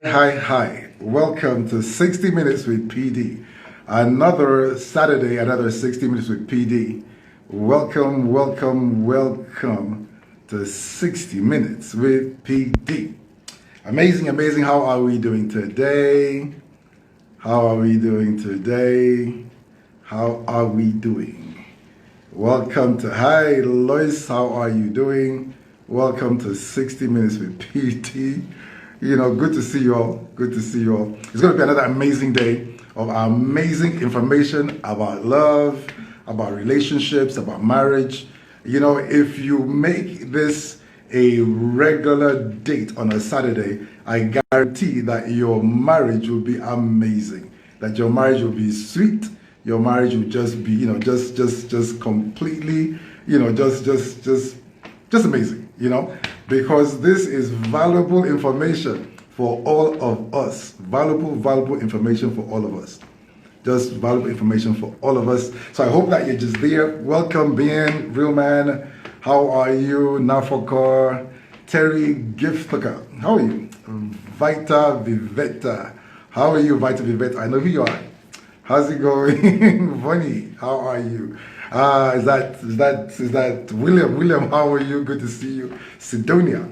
Hi. Welcome to 60 Minutes with PD. Another Saturday, another 60 Minutes with PD. Welcome to 60 Minutes with PD. Amazing. How are we doing today? How are we doing today? How are we doing? Welcome to, hi Lois, how are you doing? Welcome to 60 Minutes with PD. Good to see you all. Good to see you all. It's going to be another amazing day of amazing information about love, about relationships, about marriage. If you make this a regular date on a Saturday, I guarantee that your marriage will be amazing. That your marriage will be sweet. Your marriage will just be, just completely, just amazing, because this is valuable information for all of us. Valuable information for all of us. Just valuable information for all of us. So I hope that you're just there. Welcome, Ben, Real Man. How are you? Nafokor, Terry Giftaka. How are you? Vita Vivetta. How are you, Vita Vivetta? I know who you are. How's it going? Vonnie, how are you? Is that William? William, how are you? Good to see you. Sidonia,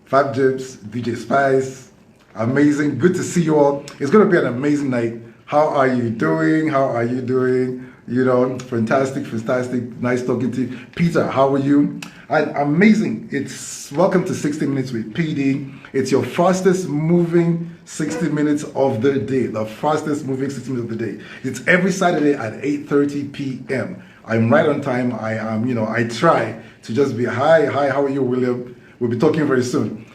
Fab Jibs, DJ Spice. Amazing. Good to see you all. It's going to be an amazing night. How are you doing? Fantastic. Nice talking to you. Peter, how are you? And amazing. It's welcome to 60 Minutes with PD. It's your fastest moving 60 minutes of the day. The fastest moving 60 minutes of the day. It's every Saturday at 8:30 p.m. I'm right on time. I am, I try to just be, hi, how are you, William? We'll be talking very soon.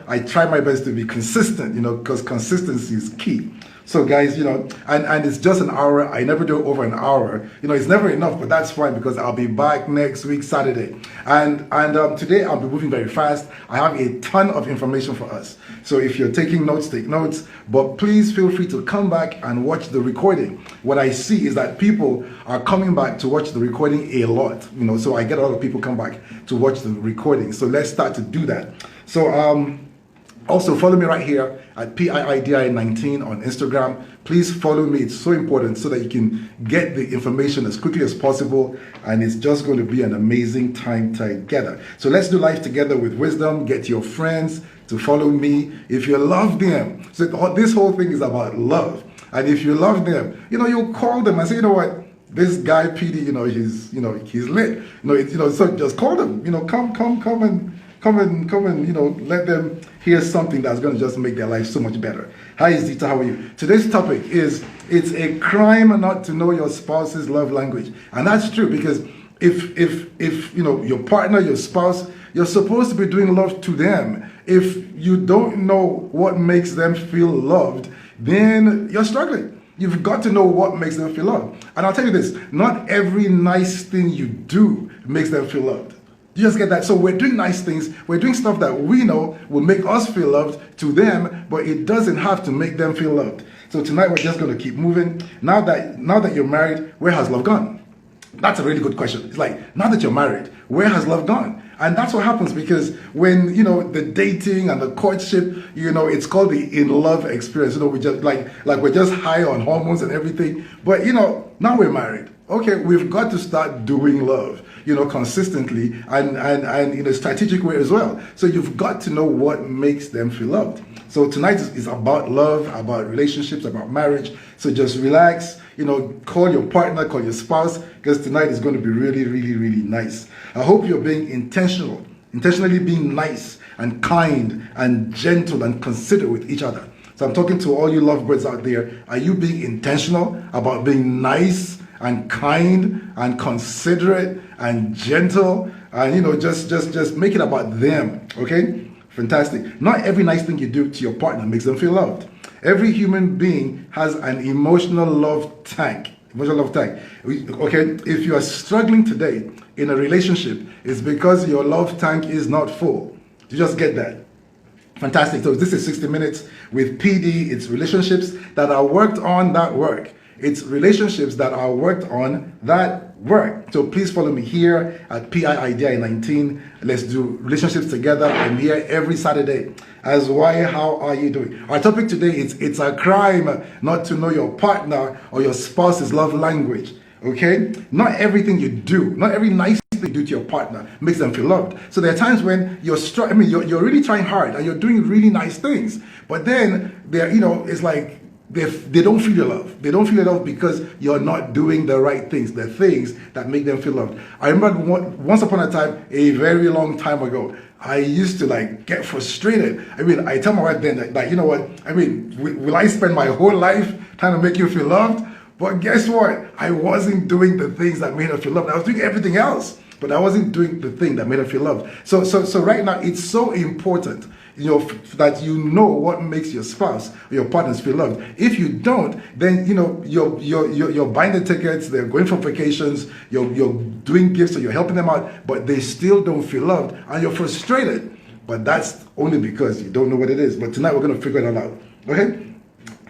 I try my best to be consistent, because consistency is key. So guys, and it's just an hour. I never do over an hour. It's never enough, but that's fine because I'll be back next week, Saturday. And today I'll be moving very fast. I have a ton of information for us. So if you're taking notes, take notes. But please feel free to come back and watch the recording. What I see is that people are coming back to watch the recording a lot. So I get a lot of people come back to watch the recording. So let's start to do that. So also follow me right here at PIIDI19 on Instagram. Please follow me. It's so important so that you can get the information as quickly as possible. And it's just going to be an amazing time together. So let's do life together with wisdom. Get your friends to follow me. If you love them, so this whole thing is about love. And if you love them, you'll call them and say, what? This guy PD, he's lit. So just call them. Come and let them hear something that's going to just make their life so much better. Hi Zita, how are you? Today's topic is, it's a crime not to know your spouse's love language. And that's true, because if your partner, your spouse, you're supposed to be doing love to them. If you don't know what makes them feel loved, then you're struggling. You've got to know what makes them feel loved. And I'll tell you this, not every nice thing you do makes them feel loved. You just get that. So we're doing nice things. We're doing stuff that we know will make us feel loved to them, but it doesn't have to make them feel loved. So tonight we're just going to keep moving. Now that you're married, where has love gone? That's a really good question. It's like, now that you're married, where has love gone? And that's what happens, because when, the dating and the courtship, it's called the in love experience. We just like we're just high on hormones and everything. But, now we're married. Okay, we've got to start doing love, consistently and in a strategic way as well. So you've got to know what makes them feel loved. So tonight is about love, about relationships, about marriage. So just relax, call your partner, call your spouse, because tonight is going to be really nice. I hope you're being intentionally being nice and kind and gentle and considerate with each other. So I'm talking to all you lovebirds out there. Are you being intentional about being nice and kind and considerate and gentle, and just make it about them? Okay, fantastic. Not every nice thing you do to your partner makes them feel loved. Every human being has an emotional love tank. Okay, if you are struggling today in a relationship, it's because your love tank is not full. You just get that. Fantastic. So this is 60 Minutes with PD. It's relationships that are worked on that work. It's relationships that are worked on that work. So please follow me here at PIIDI19. Let's do relationships together. I'm here every Saturday. As why, how are you doing? Our topic today is it's a crime not to know your partner or your spouse's love language. Okay? Not everything you do, not every nice thing you do to your partner makes them feel loved. So there are times when you're really trying hard and you're doing really nice things, but then it's like they don't feel your love. They don't feel your love because you're not doing the right things, the things that make them feel loved. I remember once upon a time, a very long time ago, I used to get frustrated. I tell my wife then that you know what? Will I spend my whole life trying to make you feel loved? But guess what? I wasn't doing the things that made her feel loved. I was doing everything else, but I wasn't doing the thing that made her feel loved. So right now, it's so important that you know what makes your spouse or your partners feel loved. If you don't, then you're buying the tickets, they're going for vacations, you're doing gifts, so you're helping them out, but they still don't feel loved, and you're frustrated. But that's only because you don't know what it is. But tonight we're going to figure it all out. Okay?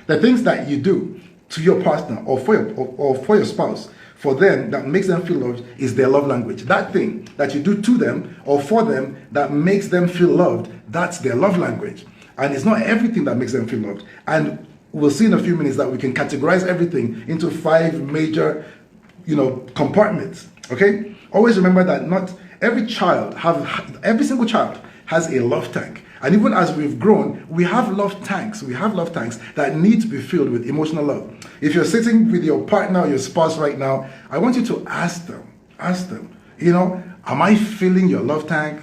The things that you do to your partner or for your spouse, for them, that makes them feel loved is their love language. That thing that you do to them or for them that makes them feel loved, that's their love language. And it's not everything that makes them feel loved. And we'll see in a few minutes that we can categorize everything into 5 major, compartments. Okay? Always remember that not every single child has a love tank. And even as we've grown, we have love tanks. We have love tanks that need to be filled with emotional love. If you're sitting with your partner or your spouse right now, I want you to ask them, am I filling your love tank?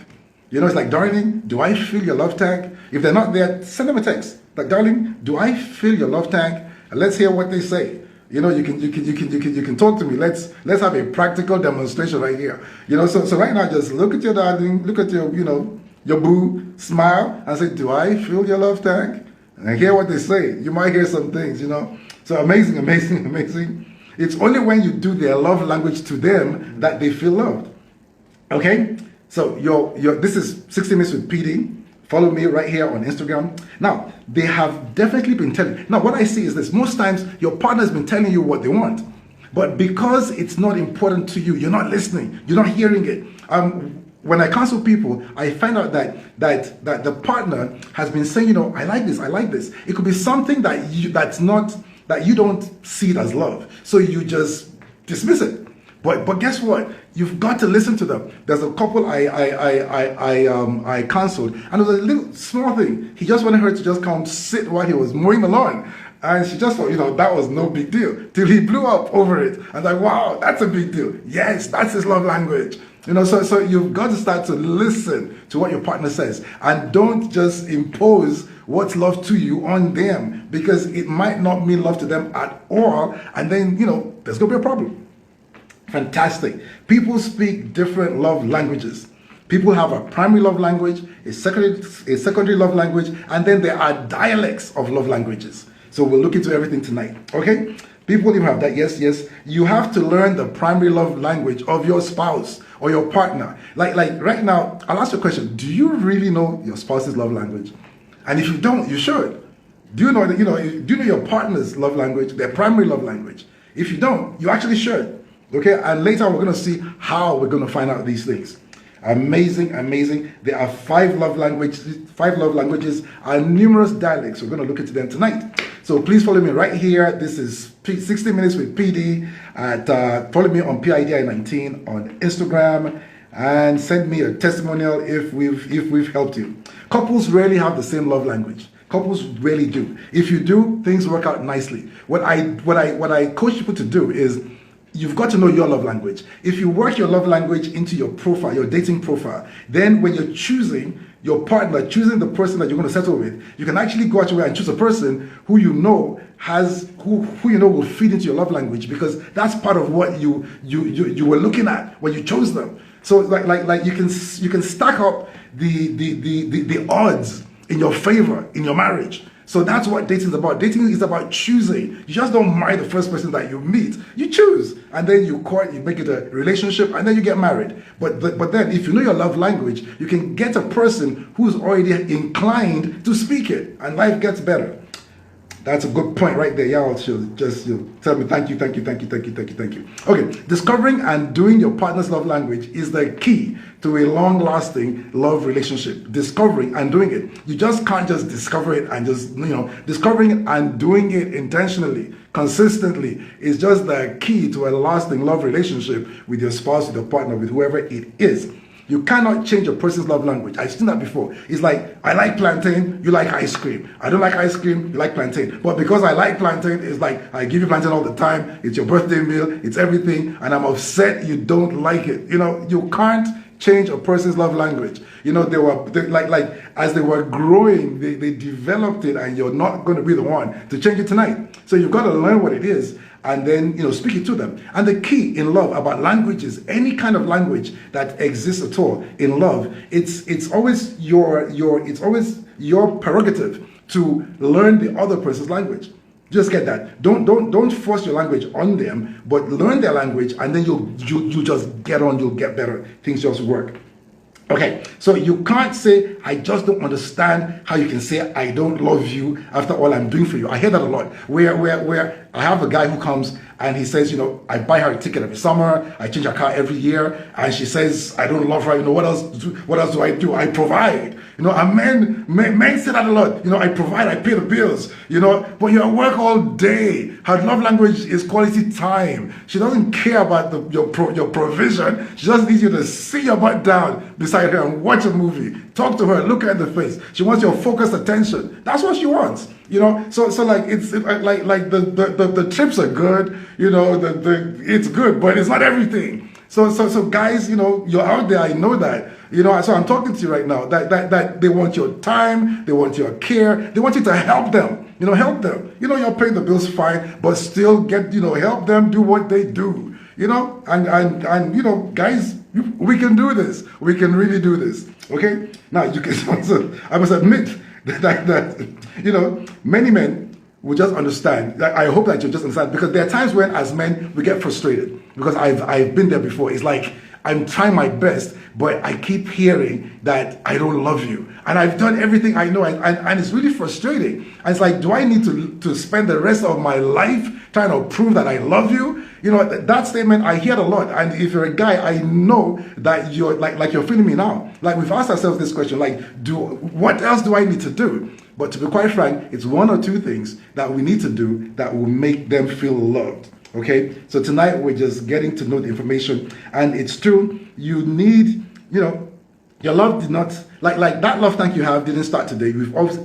It's like, darling, do I fill your love tank? If they're not there, send them a text. Like, darling, do I fill your love tank? And let's hear what they say. You can talk to me. Let's have a practical demonstration right here. So right now, just look at your darling, look at your boo, smile, and say, do I fill your love tank? And hear what they say. You might hear some things, So amazing, amazing, amazing. It's only when you do their love language to them that they feel loved. Okay? So this is 60 Minutes with PD. Follow me right here on Instagram. Now, they have definitely been telling. Now, what I see is this. Most times, your partner's been telling you what they want. But because it's not important to you, you're not listening. You're not hearing it. When I counsel people, I find out that the partner has been saying, I like this, I like this. It could be something that you don't see it as love, so you just dismiss it. But guess what? You've got to listen to them. There's a couple I counseled, and it was a little small thing. He just wanted her to just come sit while he was mowing the lawn. And she just thought, that was no big deal. Till he blew up over it. I was like, wow, that's a big deal. Yes, that's his love language. So you've got to start to listen to what your partner says. And don't just impose what's love to you on them, because it might not mean love to them at all. And then, there's going to be a problem. Fantastic. People speak different love languages. People have a primary love language, a secondary love language, and then there are dialects of love languages. So we'll look into everything tonight, okay? People even have that, yes. You have to learn the primary love language of your spouse or your partner. Like right now, I'll ask you a question. Do you really know your spouse's love language? And if you don't, you should. Do you know your partner's love language, their primary love language? If you don't, you actually should, okay? And later we're going to see how we're going to find out these things. Amazing, amazing. There are 5 love languages and numerous dialects. We're going to look into them tonight. So please follow me right here. This is 60 Minutes with PD. Follow me on PIDI19 on Instagram, and send me a testimonial if we've helped you. Couples rarely have the same love language. Couples really do. If you do, things work out nicely. What I coach people to do is, you've got to know your love language. If you work your love language into your profile, your dating profile, then when you're choosing your partner, choosing the person that you're going to settle with, you can actually go out your way and choose a person who you know will feed into your love language, because that's part of what you were looking at when you chose them. So like you can stack up the odds in your favor in your marriage. So that's what dating is about. Dating is about choosing. You just don't marry the first person that you meet. You choose, and then you court, you make it a relationship, and then you get married. But then if you know your love language, you can get a person who's already inclined to speak it, and life gets better. That's a good point right there. Yeah, she'll just tell me thank you, thank you, thank you, thank you, thank you, thank you. Okay, discovering and doing your partner's love language is the key to a long-lasting love relationship. Discovering and doing it. You just can't just discover it and just, discovering it and doing it intentionally, consistently is just the key to a lasting love relationship with your spouse, with your partner, with whoever it is. You cannot change a person's love language. I've seen that before. It's like, I like plantain, you like ice cream. I don't like ice cream, you like plantain. But because I like plantain, it's like, I give you plantain all the time. It's your birthday meal, it's everything. And I'm upset you don't like it. You can't change a person's love language. They as they were growing, they developed it, and you're not going to be the one to change it tonight. So you've got to learn what it is and then speak it to them. And the key in love about languages, any kind of language that exists at all in love, it's always your prerogative to learn the other person's language. Just get that. Don't force your language on them, but learn their language, and then you'll just get on. You'll get better. Things just work. Okay, so you can't say, I just don't understand how you can say I don't love you after all I'm doing for you. I hear that a lot. Where I have a guy who comes and he says, I buy her a ticket every summer, I change her car every year, and she says I don't love her. What else do I do? I provide. And men say that a lot. I provide, I pay the bills. But you're at work all day. Her love language is quality time. She doesn't care about your provision. She just needs you to sit your butt down beside her and watch a movie. Talk to her, look her in the face. She wants your focused attention. That's what she wants. So like it's like the trips are good. It's good, but it's not everything. So guys, you're out there. I know that. So I'm talking to you right now. That they want your time, they want your care, they want you to help them. Help them. You're paying the bills fine, but still help them do what they do. And guys, we can do this. We can really do this. Okay. Now you can also, I must admit that many men will just understand. I hope that you just understand, because there are times when, as men, we get frustrated, because I've been there before. It's like, I'm trying my best, but I keep hearing that I don't love you. And I've done everything I know, and it's really frustrating. And it's like, do I need to spend the rest of my life trying to prove that I love you? That statement, I hear it a lot. And if you're a guy, I know that you're like you're feeling me now. Like, we've asked ourselves this question, like, what else do I need to do? But to be quite frank, it's one or two things that we need to do that will make them feel loved. Okay, so tonight we're just getting to know the information, and it's true. You need, your love did not, like that love tank you have didn't start today.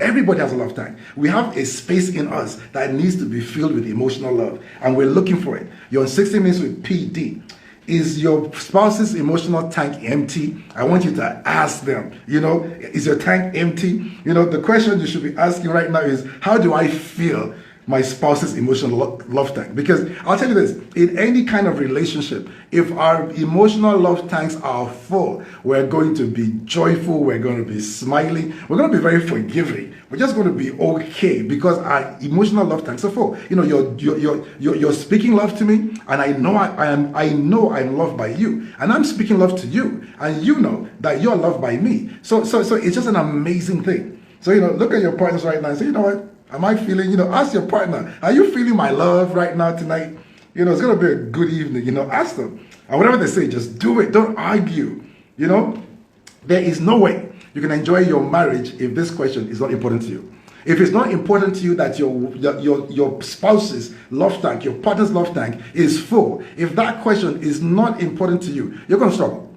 Everybody has a love tank. We have a space in us that needs to be filled with emotional love, and we're looking for it. You're on 60 Minutes with PD. Is your spouse's emotional tank empty? I want you to ask them, is your tank empty? The question you should be asking right now is, how do I feel my spouse's emotional love tank? Because I'll tell you this, in any kind of relationship, if our emotional love tanks are full, we're going to be joyful, we're going to be smiling, we're going to be very forgiving, we're just going to be okay, because our emotional love tanks are full. You're speaking love to me, and I know I'm loved by you, and I'm speaking love to you, and you know that you're loved by me. So it's just an amazing thing. So look at your partners right now and say, what? Am I feeling, ask your partner, are you feeling my love right now tonight? It's going to be a good evening, ask them. And whatever they say, just do it. Don't argue. There is no way you can enjoy your marriage if this question is not important to you. If it's not important to you that your spouse's love tank, your partner's love tank is full, if that question is not important to you, you're going to struggle.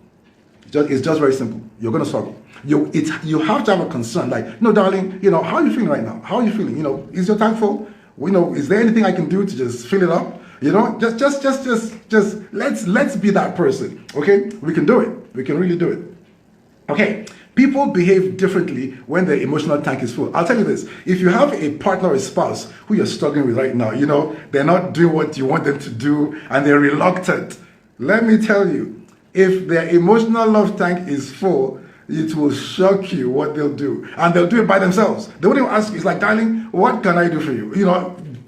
It's just very simple. You're going to struggle. You have to have a concern, like, no, darling, how are you feeling right now? How are you feeling? Is your tank full? Is there anything I can do to just fill it up? Just let's be that person. Okay, we can do it. We can really do it. Okay, people behave differently when their emotional tank is full. I'll tell you this: if you have a partner or a spouse who you're struggling with right now, they're not doing what you want them to do, and they're reluctant. Let me tell you, if their emotional love tank is full, it will shock you what they'll do. And they'll do it by themselves. They won't even ask you. It's like, darling, what can I do for you?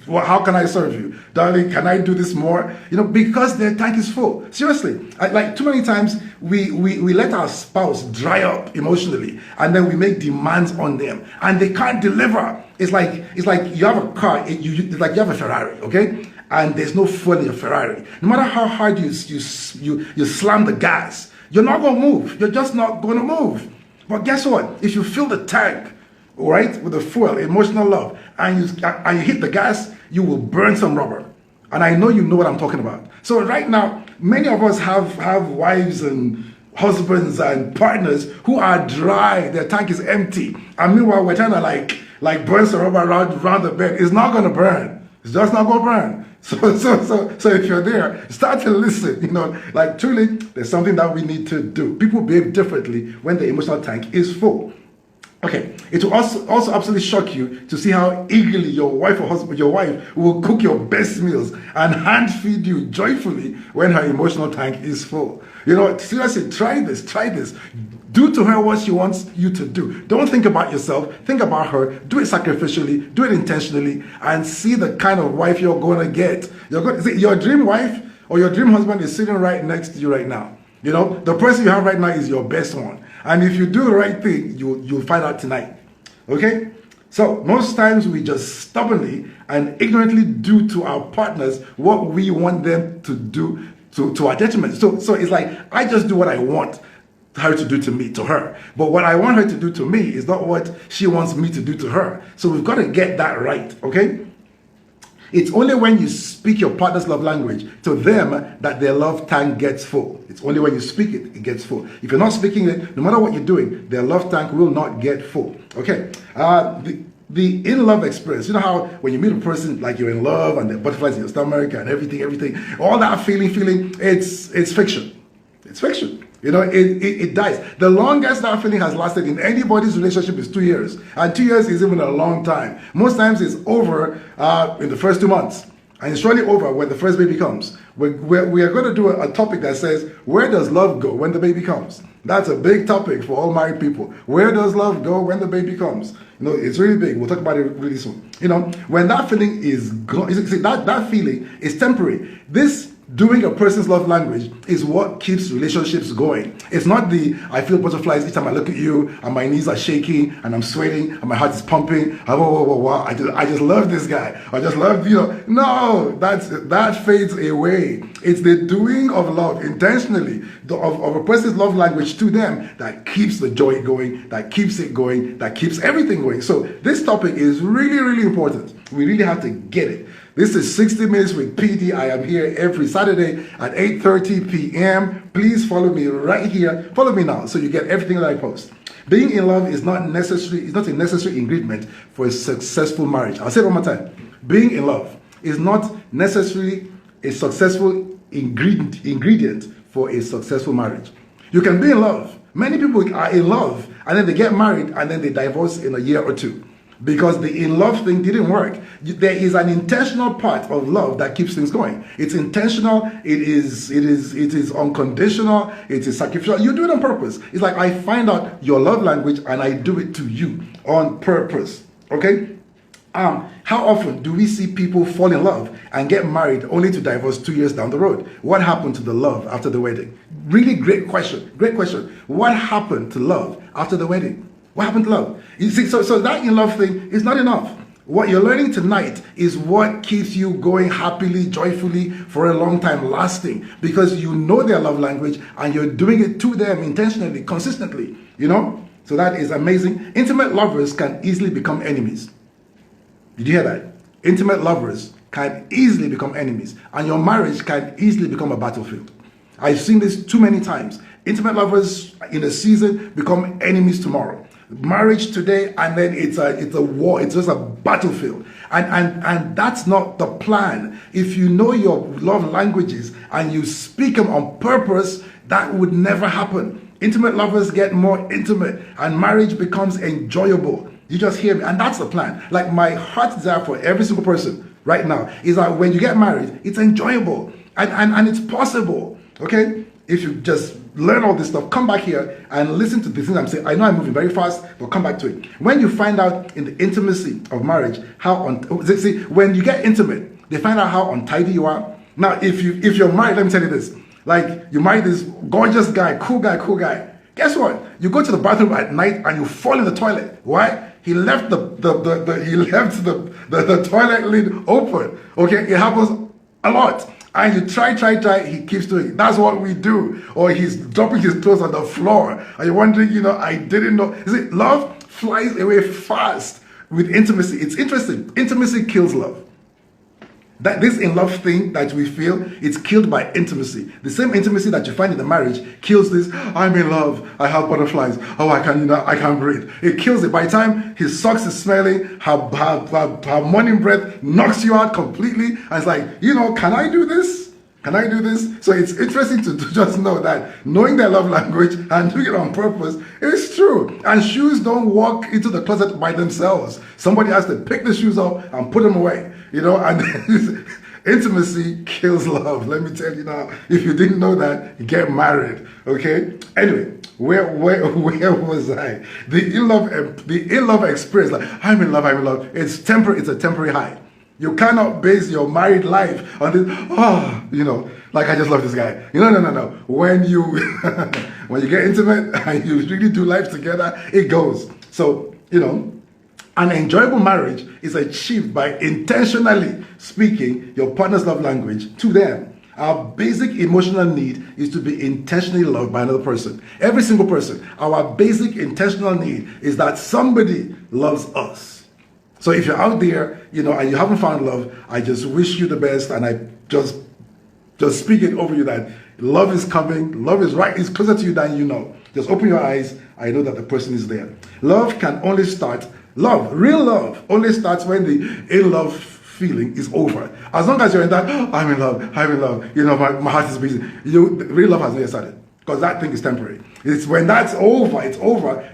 Well, how can I serve you? Darling, can I do this more? Because their tank is full. Seriously. Like too many times we let our spouse dry up emotionally and then we make demands on them and they can't deliver. It's like you have a car, it's like you have a Ferrari, okay? And there's no fuel in your Ferrari. No matter how hard you slam the gas, you're not going to move. You're just not going to move. But guess what? If you fill the tank, all right, with the fuel, emotional love, and you hit the gas, you will burn some rubber. And I know you know what I'm talking about. So right now, many of us have wives and husbands and partners who are dry. Their tank is empty. And meanwhile, we're trying to like burn some rubber around the bed. It's not going to burn. It's just not going to burn. So if you're there, start to listen. Like truly, there's something that we need to do. People behave differently when the emotional tank is full. Okay, it will also absolutely shock you to see how eagerly your wife will cook your best meals and hand feed you joyfully when her emotional tank is full. Seriously, try this. Do to her what she wants you to do. Don't think about yourself, think about her. Do it sacrificially, do it intentionally, and see the kind of wife you're going to get. Your dream wife or your dream husband is sitting right next to you right now. The person you have right now is your best one. And if you do the right thing, you'll find out tonight. Okay? So most times we just stubbornly and ignorantly do to our partners what we want them to do to our detriment. So it's like, I just do what I want her to do to her. But what I want her to do to me is not what she wants me to do to her. So we've got to get that right, okay? It's only when you speak your partner's love language to them that their love tank gets full. It's only when you speak it, it gets full. If you're not speaking it, no matter what you're doing, their love tank will not get full. Okay? The in-love experience. You know how when you meet a person, like you're in love and the butterflies in your stomach and everything, all that feeling, it's fiction. It's fiction. It dies. The longest that feeling has lasted in anybody's relationship is 2 years. And 2 years is even a long time. Most times it's over in the first 2 months. And it's surely over when the first baby comes. We are going to do a topic that says, where does love go when the baby comes? That's a big topic for all married people. Where does love go when the baby comes? It's really big. We'll talk about it really soon. When that feeling is gone, that feeling is temporary. This doing a person's love language is what keeps relationships going. It's not I feel butterflies each time I look at you and my knees are shaking and I'm sweating and my heart is pumping. I just love this guy. I just love, No, that fades away. It's the doing of love intentionally, of a person's love language to them that keeps the joy going, that keeps it going, that keeps everything going. So this topic is really, really important. We really have to get it. This is 60 Minutes with PD. I am here every Saturday at 8:30 p.m. Please follow me right here. Follow me now so you get everything that I post. Being in love is not a necessary ingredient for a successful marriage. I'll say it one more time. Being in love is not necessarily a successful ingredient for a successful marriage. You can be in love. Many people are in love and then they get married and then they divorce in a year or two. Because the in-love thing didn't work. There is an intentional part of love that keeps things going. It's intentional, it is unconditional, it is sacrificial. You do it on purpose. It's like I find out your love language and I do it to you on purpose. Okay? How often do we see people fall in love and get married only to divorce 2 years down the road? What happened to the love after the wedding? Really great question. Great question. What happened to love after the wedding? What happened to love? You see, so that in-love thing is not enough. What you're learning tonight is what keeps you going happily, joyfully, for a long time lasting. Because you know their love language and you're doing it to them intentionally, consistently. So that is amazing. Intimate lovers can easily become enemies. Did you hear that? Intimate lovers can easily become enemies. And your marriage can easily become a battlefield. I've seen this too many times. Intimate lovers in a season become enemies tomorrow. Marriage today, and then it's a war. It's just a battlefield, and that's not the plan. If you know your love languages and you speak them on purpose, that would never happen. Intimate lovers get more intimate, and marriage becomes enjoyable. You just hear me, and that's the plan. Like my heart's desire for every single person right now is that when you get married, it's enjoyable and it's possible. Okay, if you just learn all this stuff, come back here and listen to the things I'm saying. I know I'm moving very fast, but come back to it. When you find out in the intimacy of marriage see, when you get intimate, they find out how untidy you are. Now, if you're married, let me tell you this: like you marry this gorgeous guy, cool guy. Guess what? You go to the bathroom at night and you fall in the toilet. Why? He left the toilet lid open. Okay, it happens a lot. And you try, he keeps doing it. That's what we do. Or he's dropping his clothes on the floor. And you're wondering, I didn't know. You see, love flies away fast with intimacy. It's interesting. Intimacy kills love. That this in love thing that we feel, it's killed by intimacy. The same intimacy that you find in the marriage kills this. I'm in love. I have butterflies. Oh, I can't breathe. It kills it. By the time his socks is smelling, her morning breath knocks you out completely. And it's like, can I do this? Can I do this? So it's interesting to just know that knowing their love language and doing it on purpose is true. And shoes don't walk into the closet by themselves. Somebody has to pick the shoes up and put them away. And intimacy kills love. Let me tell you now, if you didn't know that, get married. Okay? Anyway, where was I? The in love experience, like I'm in love. It's temporary, it's a temporary high. You cannot base your married life on this, like I just love this guy. No. When you when you get intimate and you really do life together, it goes. So, an enjoyable marriage is achieved by intentionally speaking your partner's love language to them. Our basic emotional need is to be intentionally loved by another person. Every single person. Our basic intentional need is that somebody loves us. So if you're out there, and you haven't found love, I just wish you the best, and I just speak it over you that love is coming. Love is right. It's closer to you than you know. Just open your eyes. I know that the person is there. Love can only start. Real love, only starts when the in-love feeling is over. As long as you're in that, I'm in love, my heart is beating. Real love has not yet started, because that thing is temporary. It's when that's over,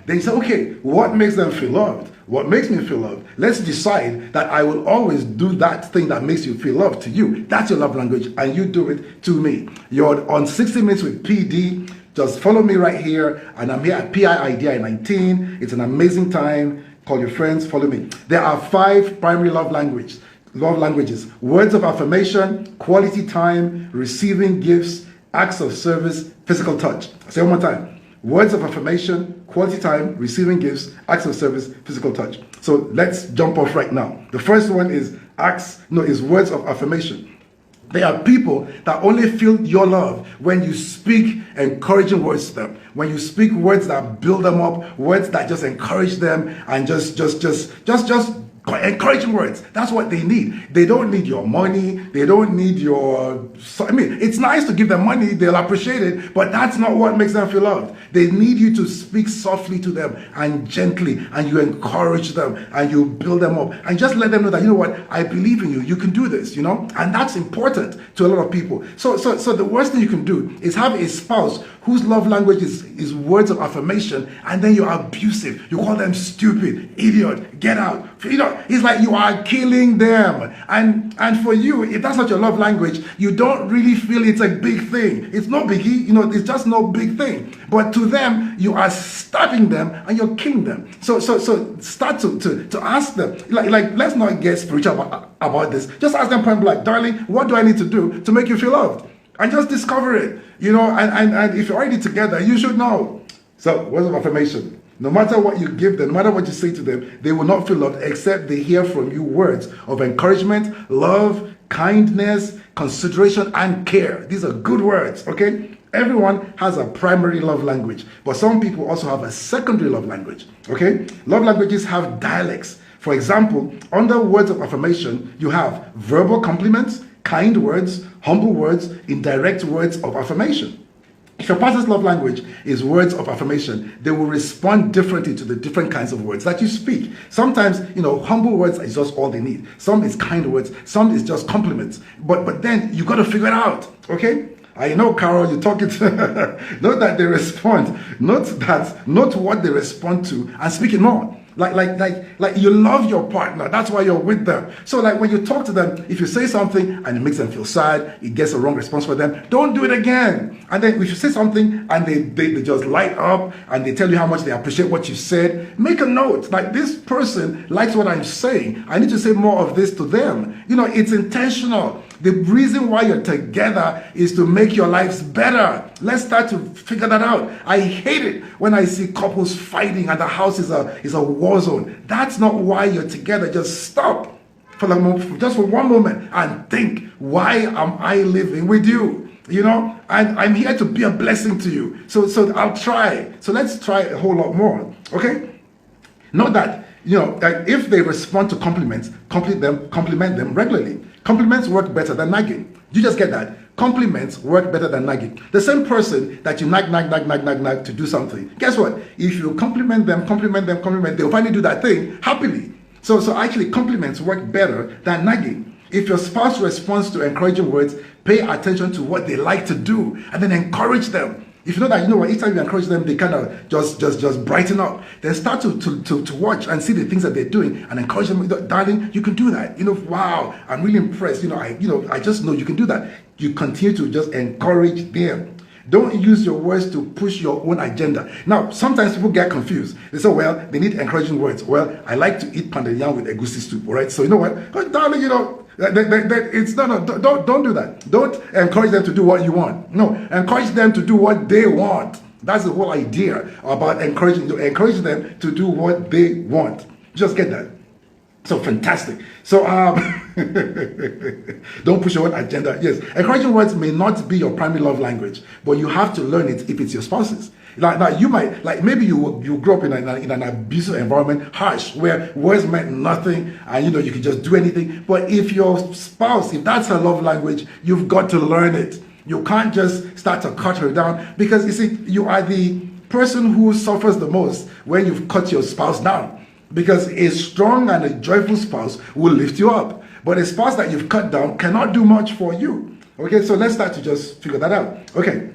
then you say, okay, what makes them feel loved? What makes me feel loved? Let's decide that I will always do that thing that makes you feel loved to you. That's your love language, and you do it to me. You're on 60 Minutes with PD. Just follow me right here, and I'm here at PIIDI 19. It's an amazing time. Call your friends, follow me. There are 5 primary love languages. Words of affirmation, quality time, receiving gifts, acts of service, physical touch. I'll say it one more time. Words of affirmation, quality time, receiving gifts, acts of service, physical touch. So let's jump off right now. The first one is words of affirmation. There are people that only feel your love when you speak encouraging words to them. When you speak words that build them up, words that just encourage them, and just encouraging words. That's what they need. They don't need your money. They don't need it's nice to give them money. They'll appreciate it, but that's not what makes them feel loved. They need you to speak softly to them and gently, and you encourage them and you build them up and just let them know that, I believe in you. You can do this, and that's important to a lot of people. So the worst thing you can do is have a spouse whose love language is words of affirmation, and then you're abusive. You call them stupid, idiot, get out. It's like you are killing them. And for you, if that's not your love language, you don't really feel it's a big thing. It's no biggie, it's just no big thing. But to them, you are stabbing them and you're killing them. So start to ask them, like let's not get spiritual about this. Just ask them point blank, darling, what do I need to do to make you feel loved? And just discover it, and if you're already together, you should know. So, words of affirmation. No matter what you give them, no matter what you say to them, they will not feel loved except they hear from you words of encouragement, love, kindness, consideration, and care. These are good words, okay? Everyone has a primary love language, but some people also have a secondary love language, okay? Love languages have dialects. For example, under words of affirmation, you have verbal compliments, kind words, humble words, indirect words of affirmation. If your partner's love language is words of affirmation, they will respond differently to the different kinds of words that you speak. Sometimes, humble words is just all they need. Some is kind words, some is just compliments. But then you got to figure it out, okay? I know, Carol, you're talking to not that they respond, not what they respond to, and speak it more. Like you love your partner. That's why you're with them. So like when you talk to them, if you say something and it makes them feel sad, it gets a wrong response for them, don't do it again. And then if you say something and they just light up and they tell you how much they appreciate what you said, make a note. Like, this person likes what I'm saying. I need to say more of this to them. You know, it's intentional. The reason why you're together is to make your lives better. Let's start to figure that out. I hate it when I see couples fighting and the house is a war zone. That's not why you're together. Just stop just for one moment and think, why am I living with you? You know, I'm here to be a blessing to you. So I'll try. So let's try a whole lot more. Okay? Note that, you know, that if they respond to compliments, compliment them regularly. Compliments work better than nagging. You just get that? Compliments work better than nagging. The same person that you nag to do something, guess what? If you compliment them, they'll finally do that thing happily. So actually, compliments work better than nagging. If your spouse responds to encouraging words, pay attention to what they like to do and then encourage them. If you know that, you know what, each time you encourage them, they kind of just brighten up. Then start to watch and see the things that they're doing and encourage them. Darling, you can do that. You know, wow, I'm really impressed. I just know you can do that. You continue to just encourage them. Don't use your words to push your own agenda. Now, sometimes people get confused. They say, well, they need encouraging words. Well, I like to eat pounded yam with egusi soup, all right? So you know what? Oh, darling, you know, it's don't do that. Don't encourage them to do what you want. No, encourage them to do what they want. That's the whole idea about encouraging them to do what they want. Just get that. So fantastic. So don't push your own agenda. Yes, encouraging words may not be your primary love language, but you have to learn it if it's your spouse's. Like you might, like maybe you grew up in an abusive environment, harsh, where words meant nothing, and you know you can just do anything. But if your spouse, if that's her love language, you've got to learn it. You can't just start to cut her down, because you see, you are the person who suffers the most when you've cut your spouse down. Because a strong and a joyful spouse will lift you up. But a spouse that you've cut down cannot do much for you. Okay, so let's start to just figure that out. Okay.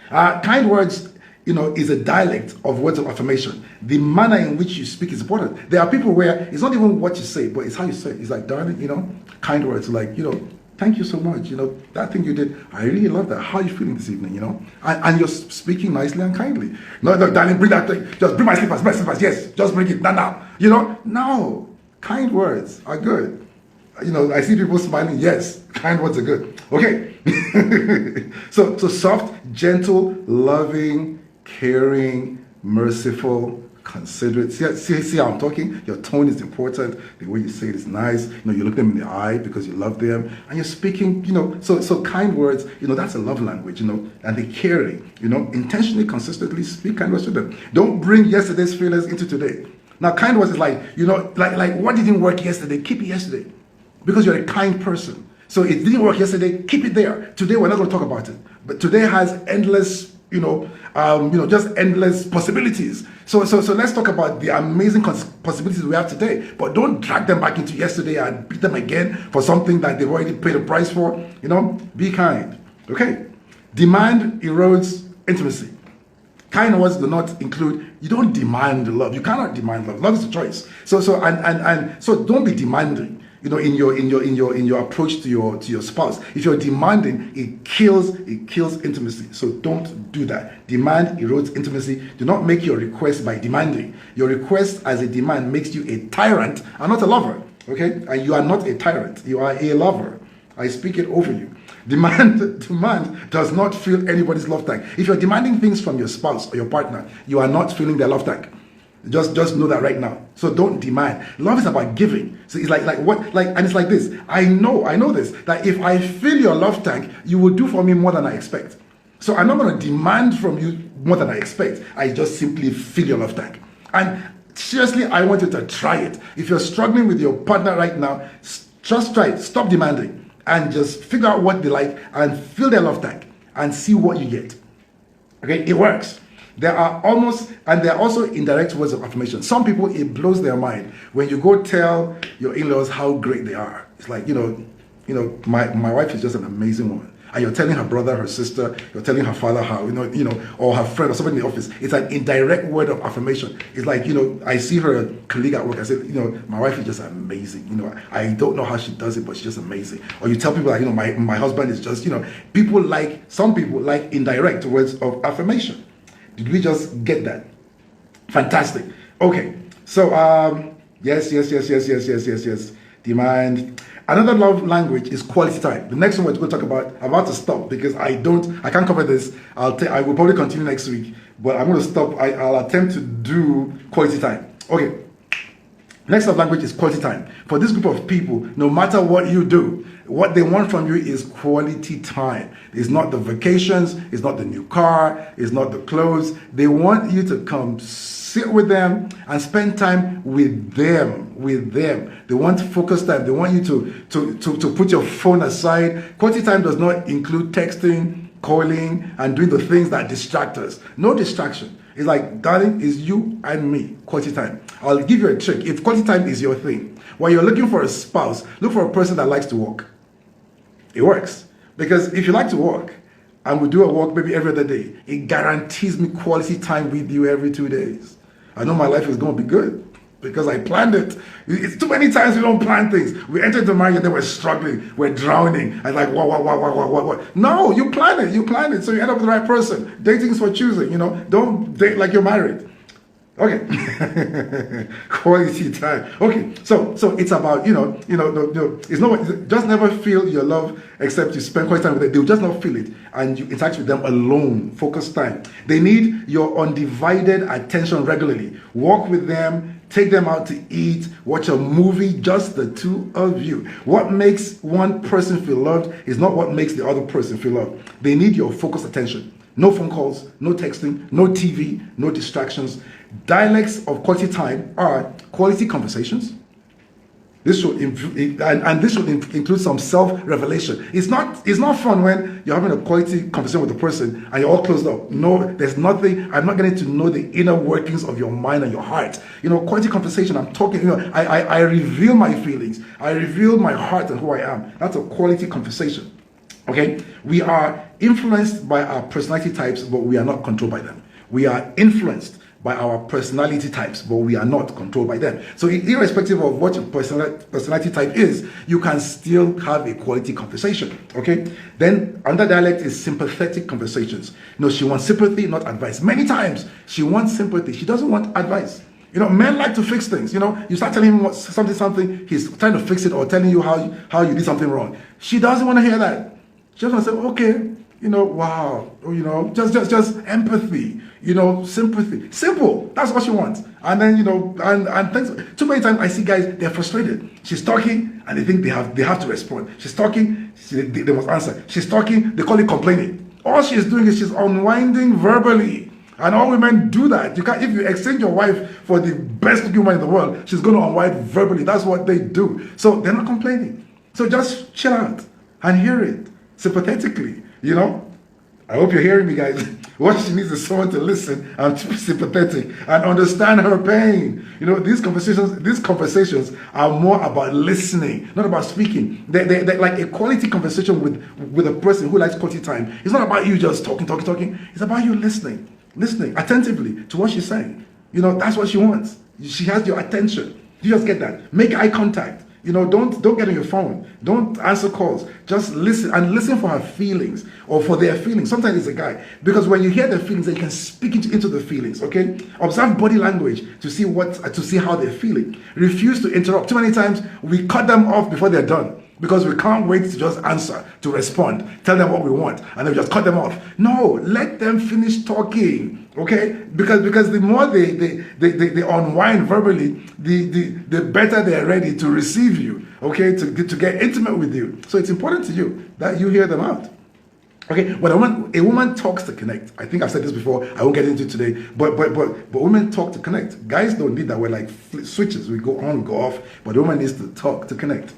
Kind words, you know, is a dialect of words of affirmation. The manner in which you speak is important. There are people where it's not even what you say, but it's how you say it. It's like, darling, you know, kind words like, you know, thank you so much. You know, that thing you did, I really love that. How are you feeling this evening, you know? And you're speaking nicely and kindly. No, darling, bring that thing. Just bring my slippers. Yes, just bring it. Now. You know? No. Kind words are good. You know, I see people smiling. Yes, kind words are good. Okay. So soft, gentle, loving, caring, merciful, considerate. See how I'm talking? Your tone is important. The way you say it is nice. You know, you look them in the eye because you love them, and you're speaking. You know, so kind words. You know, that's a love language. You know, and the caring. You know, intentionally, consistently speak kind words to them. Don't bring yesterday's feelings into today. Now, kind words is like, you know, like what didn't work yesterday, keep it yesterday, because you're a kind person. So it didn't work yesterday, keep it there. Today we're not going to talk about it, but today has endless. Just endless possibilities. So let's talk about the amazing possibilities we have today. But don't drag them back into yesterday and beat them again for something that they've already paid a price for. You know, be kind. Okay. Demand erodes intimacy. Kind words do not include. You don't demand love. You cannot demand love. Love is a choice. So don't be demanding. You know, in your approach to your spouse. If you're demanding, it kills intimacy. So don't do that. Demand erodes intimacy. Do not make your request by demanding. Your request as a demand makes you a tyrant and not a lover. Okay? And you are not a tyrant. You are a lover. I speak it over you. Demand does not fill anybody's love tank. If you're demanding things from your spouse or your partner, you are not filling their love tank. Just know that right now. So don't demand. Love is about giving. So it's and it's like this. I know this, that if I fill your love tank, you will do for me more than I expect. So I'm not going to demand from you more than I expect. I just simply fill your love tank. And seriously, I want you to try it. If you're struggling with your partner right now, just try it. Stop demanding and just figure out what they like and fill their love tank and see what you get. Okay, it works. There are also indirect words of affirmation. Some people, it blows their mind when you go tell your in-laws how great they are. It's like, you know, my wife is just an amazing woman. And you're telling her brother, her sister, you're telling her father how, or her friend or somebody in the office. It's an indirect word of affirmation. It's like, I see her colleague at work. I say, my wife is just amazing. I don't know how she does it, but she's just amazing. Or you tell people like, my husband is just, some people like indirect words of affirmation. Did we just get that? Fantastic. Okay. So, yes. Demand. Another love language is quality time. The next one we're going to talk about, I'm about to stop because I can't cover this. I will probably continue next week, but I'm going to stop. I'll attempt to do quality time. Okay. Next love language is quality time. For this group of people, no matter what you do, what they want from you is quality time. It's not the vacations, it's not the new car, it's not the clothes. They want you to come sit with them and spend time with them. They want focus time. They want you to put your phone aside. Quality time does not include texting, calling, and doing the things that distract us. No distraction. It's like, darling, it's you and me, quality time. I'll give you a trick. If quality time is your thing, while you're looking for a spouse, look for a person that likes to walk. It works. Because if you like to walk, and we do a walk maybe every other day, it guarantees me quality time with you every 2 days. I know my life is going to be good because I planned it. It's too many times we don't plan things. We entered the marriage and then we're struggling, we're drowning. I'm like, what? No, you plan it. So you end up with the right person. Dating is for choosing, Don't date like you're married. Okay. Quality time. Okay. So it's about, it's not, just never feel your love except you spend quality time with them. They'll just not feel it. And you interact with them alone. Focus time. They need your undivided attention regularly. Walk with them, take them out to eat, watch a movie, just the two of you. What makes one person feel loved is not what makes the other person feel loved. They need your focused attention. No phone calls, no texting, no TV, no distractions. Dialects of quality time are quality conversations. This should include some self-revelation. It's not fun when you're having a quality conversation with a person and you're all closed up. No, there's nothing. I'm not getting to know the inner workings of your mind and your heart. Quality conversation. I'm talking. I reveal my feelings. I reveal my heart and who I am. That's a quality conversation. Okay, we are influenced by our personality types, but we are not controlled by them. We are influenced by our personality types, but we are not controlled by them. So irrespective of what your personality type is, you can still have a quality conversation, okay? Then another dialect is sympathetic conversations. She wants sympathy, not advice. Many times, she wants sympathy. She doesn't want advice. Men like to fix things. You start telling him something, he's trying to fix it or telling you how you did something wrong. She doesn't want to hear that. She just want to say, okay, wow, just empathy, sympathy. Simple. That's what she wants. And then, and things. Too many times I see guys, they're frustrated. She's talking and they think they have to respond. She's talking, they must answer. She's talking, they call it complaining. All she's doing is she's unwinding verbally. And all women do that. If you exchange your wife for the best woman in the world, she's going to unwind verbally. That's what they do. So they're not complaining. So just chill out and hear it sympathetically. I hope you're hearing me, guys. What she needs is someone to listen and to be sympathetic and understand her pain. These conversations are more about listening, not about speaking. They're like a quality conversation with a person who likes quality time. It's not about you just talking. It's about you listening attentively to what she's saying. That's what she wants. She has your attention. You just get that. Make eye contact. Don't get on your phone. Don't answer calls. Just listen and listen for her feelings or for their feelings. Sometimes it's a guy. Because when you hear their feelings, then you can speak into the feelings, okay? Observe body language to see how they're feeling. Refuse to interrupt. Too many times we cut them off before they're done. Because we can't wait to just answer, to respond, tell them what we want, and then we just cut them off. No, let them finish talking, okay? Because the more they unwind verbally, the better they're ready to receive you, okay? To get intimate with you. So it's important to you that you hear them out. Okay, when a woman talks to connect, I think I've said this before, I won't get into it today, but women talk to connect. Guys don't need that. We're like switches. We go on, we go off, but the woman needs to talk to connect.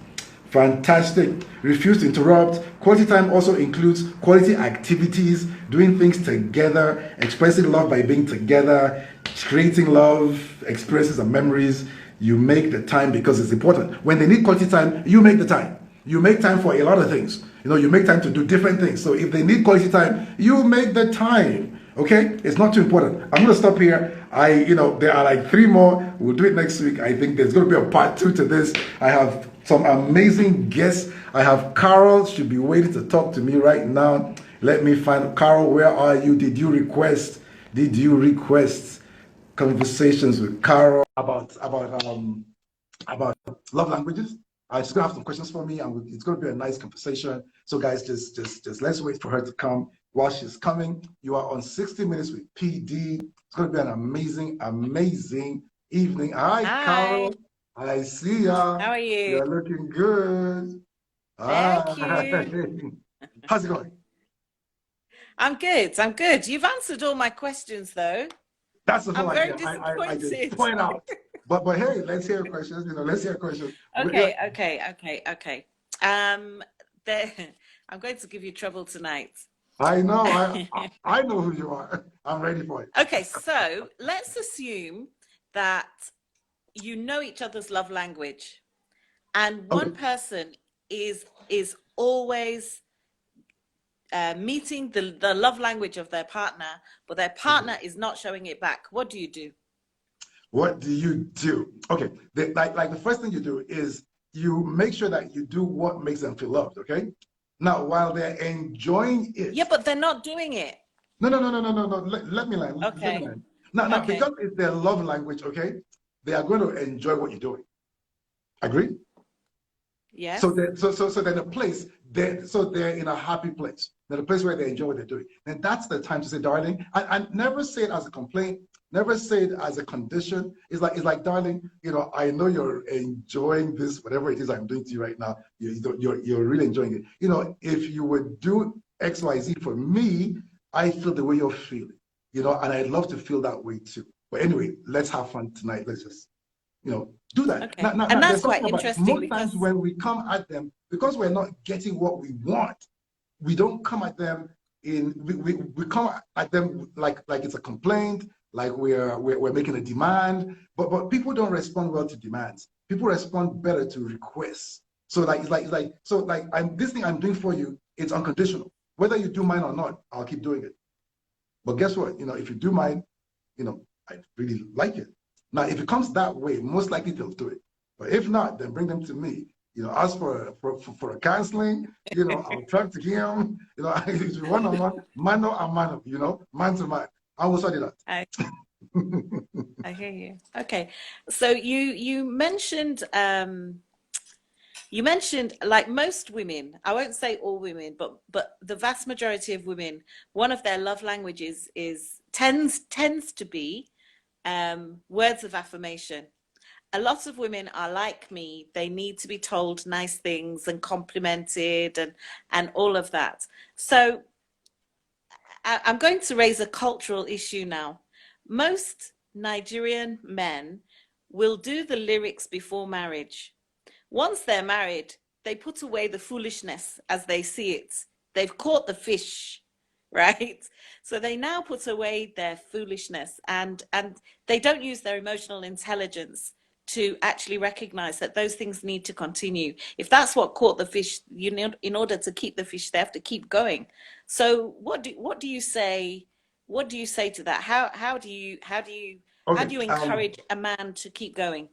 Fantastic. Refuse to interrupt. Quality time also includes quality activities, doing things together, expressing love by being together, creating love, experiences and memories. You make the time because it's important. When they need quality time, you make the time. you make time for a lot of things. You make time to do different things. So if they need quality time, you make the time. Okay, it's not too important. I'm gonna stop here. There are like 3 more. We'll do it next week. I think there's gonna be a part 2 to this. I have some amazing guests. I have Carol. Should be waiting to talk to me right now. Let me find Carol. Where are you? Did you request? Conversations with Carol about love languages? She's gonna have some questions for me, and it's gonna be a nice conversation. So, guys, just let's wait for her to come. While she's coming, you are on 60 Minutes with PD. It's gonna be an amazing, amazing evening. Hi, Hi, Carol. I see ya. how are you? You're looking good. Thank Hi. you. How's it going? I'm good. I'm good. You've answered all my questions, though. That's the whole I'm very idea. I just disappointed. point out. But hey, let's hear questions. Let's hear questions. Okay. Um, there, I'm going to give you trouble tonight. I know. I know who you are. I'm ready for it. Okay, so let's assume that you know each other's love language, and one Okay. person is always meeting the love language of their partner, but their Okay. partner is not showing it back. What do you do? What do you do? Okay. Like the first thing you do is you make sure that you do what makes them feel loved. Okay. Now, while they're enjoying it, Yeah, but they're not doing it. no. Let me land. Let me Okay. land. Now, Okay. because it's their love language, okay, they are going to enjoy what you're doing. Agree? So Yes. they're in a place they're in a happy place. They're in a place where they enjoy what they're doing. And that's the time to say, darling, and never say it as a complaint, never say it as a condition. It's like, darling, I know you're enjoying this, whatever it is I'm doing to you right now. You're really enjoying it. If you would do XYZ for me, I feel the way you're feeling. And I'd love to feel that way too. But anyway, let's have fun tonight. Let's just do that. Okay. And Now, that's there's something quite about interesting most times because when we come at them, because we're not getting what we want, we don't come at them we come at them like it's a complaint, like we're making a demand, but people don't respond well to demands. People respond better to requests. So this thing I'm doing for you, it's unconditional. Whether you do mine or not, I'll keep doing it. But guess what? If you do mine, I really like it. Now, if it comes that way, most likely they'll do it. But if not, then bring them to me. Ask for a counseling. I'll talk to him. It's one-on-one, mano a mano. Man to man. I will sort it out. I I hear you. Okay. So you mentioned like most women, I won't say all women, but the vast majority of women, one of their love languages is tends to be words of affirmation. A lot of women are like me. They need to be told nice things and complimented and all of that. So I'm going to raise a cultural issue now. Most Nigerian men will do the lyrics before marriage. Once they're married, they put away the foolishness as they see it. They've caught the fish, right? So they now put away their foolishness and they don't use their emotional intelligence to actually recognize that those things need to continue. If that's what caught the fish, in order to keep the fish, they have to keep going. So what do you say? What do you say to that? How Okay. do you encourage a man to keep going?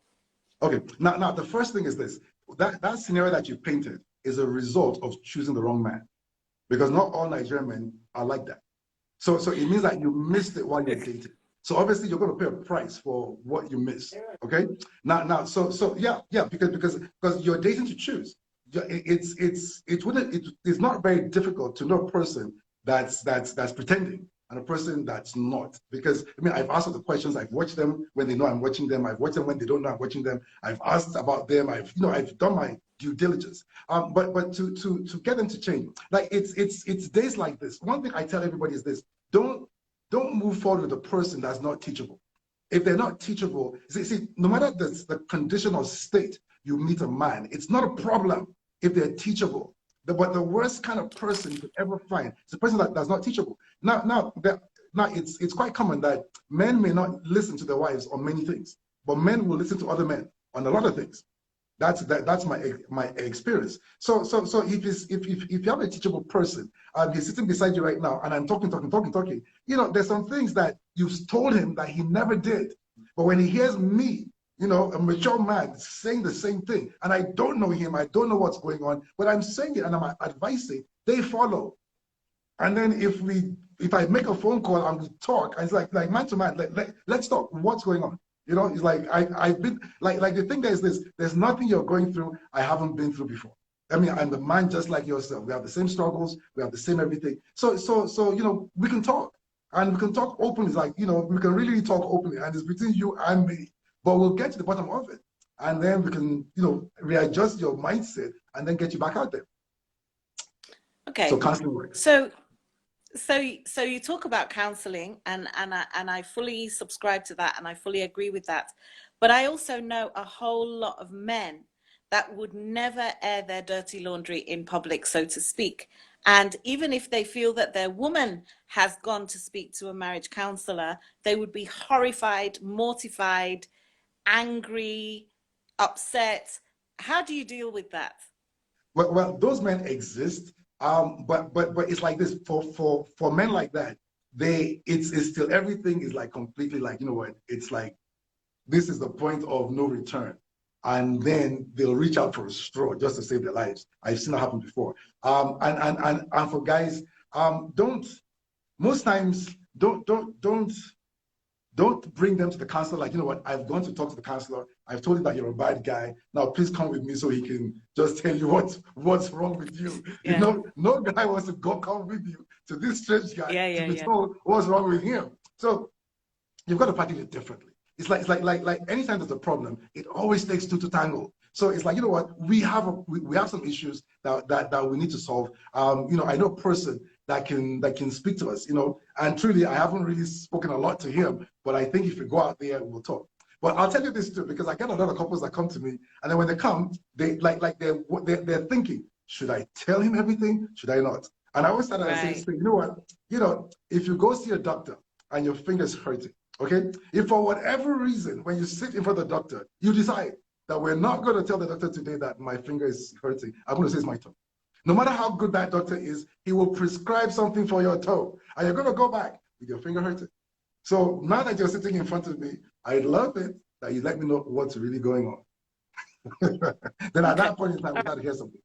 Okay. Now the first thing is this. That scenario that you painted is a result of choosing the wrong man, because not all Nigerian men are like that. So it means that you missed it while you're dating. So obviously you're going to pay a price for what you missed. Okay. So yeah, because you're dating to choose. It's not very difficult to know a person that's pretending and a person that's not. Because I mean, I've asked the questions. I've watched them when they know I'm watching them. I've watched them when they don't know I'm watching them. I've asked about them. I've done my due diligence. But to get them to change, like it's days like this. One thing I tell everybody is this: don't move forward with a person that's not teachable. If they're not teachable, see, no matter the condition or state you meet a man, it's not a problem if they're teachable. But the worst kind of person you could ever find is a person that's not teachable. Now, it's quite common that men may not listen to their wives on many things, but men will listen to other men on a lot of things. That's my experience. So if you have a teachable person, he's sitting beside you right now, and I'm talking. You know, there's some things that you've told him that he never did, but when he hears me, you know, a mature man saying the same thing, and I don't know him, I don't know what's going on, but I'm saying it and I'm advising, they follow. And then if I make a phone call and we talk, and it's like man to man, let's talk. What's going on? You know, it's like I've been like the thing is this: there's nothing you're going through I haven't been through before. I mean, I'm a man just like yourself. We have the same struggles, we have the same everything. So you know, we can talk, and we can talk openly. It's like, you know, we can really talk openly, and it's between you and me. But we'll get to the bottom of it, and then we can, you know, readjust your mindset, and then get you back out there. Okay. So counseling works. So you talk about counseling, and I fully subscribe to that, and I fully agree with that. But I also know a whole lot of men that would never air their dirty laundry in public, so to speak. And even if they feel that their woman has gone to speak to a marriage counselor, they would be horrified, mortified, angry, upset. How do you deal with that? Well, those men exist, but it's like this for men like that. It's still, everything is like completely like, you know what? It's like this is the point of no return, and then they'll reach out for a straw just to save their lives. I've seen that happen before. And for guys, don't most times don't bring them to the counselor like, you know what, I've gone to talk to the counselor. I've told you that you're a bad guy. Now please come with me so he can just tell you what's wrong with you. Yeah. You know, no guy wants to come with you to this strange guy to be told what's wrong with him. So you've got to package it differently. It's like anytime there's a problem, it always takes two to tangle. So it's like, you know what, we have some issues that we need to solve. You know, I know a person that can speak to us, you know, and truly I haven't really spoken a lot to him, but I think if we go out there, we'll talk. But I'll tell you this too, because I get a lot of couples that come to me, and then when they come, they're thinking, should I tell him everything? Should I not? And I always start and say, you know what, you know, if you go see a doctor and your finger's hurting, okay, if for whatever reason, when you sit in front of the doctor, you decide that we're not going to tell the doctor today that my finger is hurting, I'm going to say it's my toe. No matter how good that doctor is, he will prescribe something for your toe, and you're going to go back with your finger hurting. So now that you're sitting in front of me, I'd love it that you let me know what's really going on. Then at that point in time, we start to hear something.